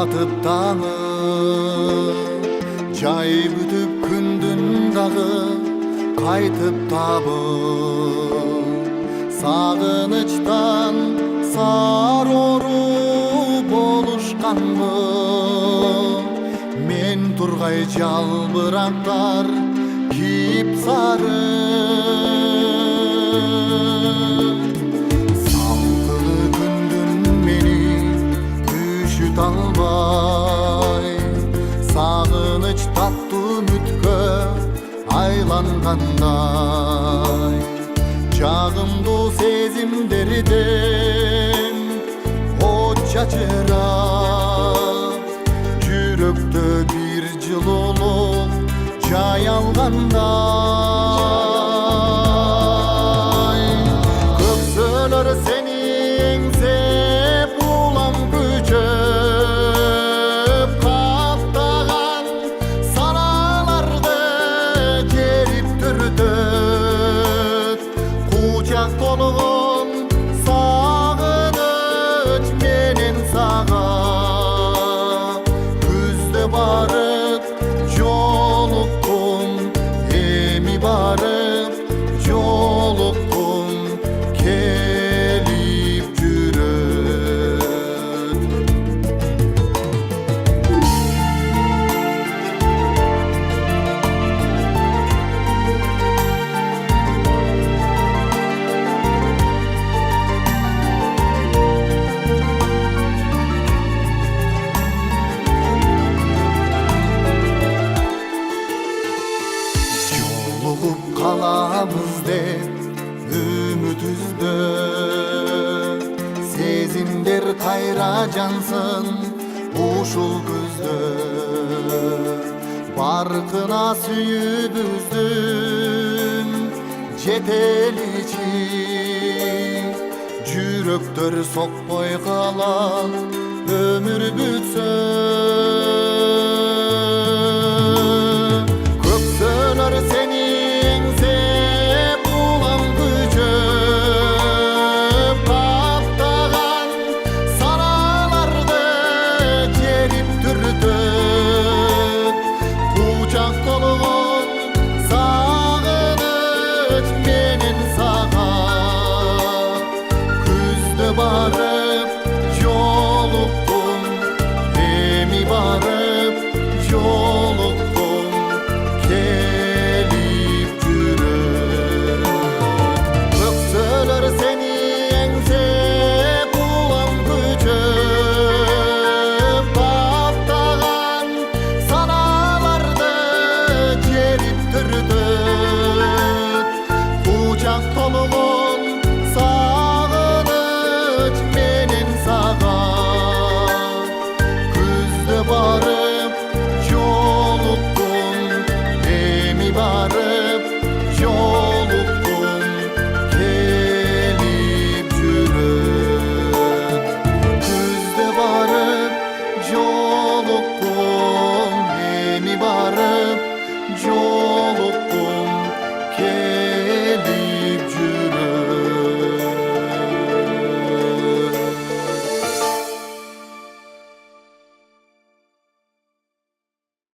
батып таңы, жай бүтүп күндүн дагы кайтып табы. Сагынычтан сарору болушканбы, мен тургай жалбырактар кийип сары. Салкылы күндүн мени үшүт албай, сагыныч таттуу үмүткө айлангандай. Жагымдуу сезимдерден от чачырап, жүрөктө бир жылуулук жай алгандай. Көксөлөр сени эңсеп улам күчөп, каптаган саналарды жерип түртөт. Кучак толгон сагыныч менен сага, күздө барып жолуктум, эми барып жолуктум, келип жүрөт. Жолугуп калабыз деп үмүт үздөп, сезимдер кайра жансын ушул күздө. Баркына сүйүүбүздүн жетеличи, жүрөктөр сокпой калат өмүр бүтсө. Көксөлөр сени эңсеп улам күчөп, каптаган саналарды жерип түртөт. Кучак толгон сагыныч менен сага, күздө барып жолуктум, эми барып жолуктум, келип жүрөт. Көксөлөр сени эңсеп улам күчөп, каптаган саналарды жерип түртөт. Кучак толгон сагыныч менен сага, күздө барып жолуктум, эми барып жолуктум, келип жүрөт. Күздө барып жолуктум, эми барып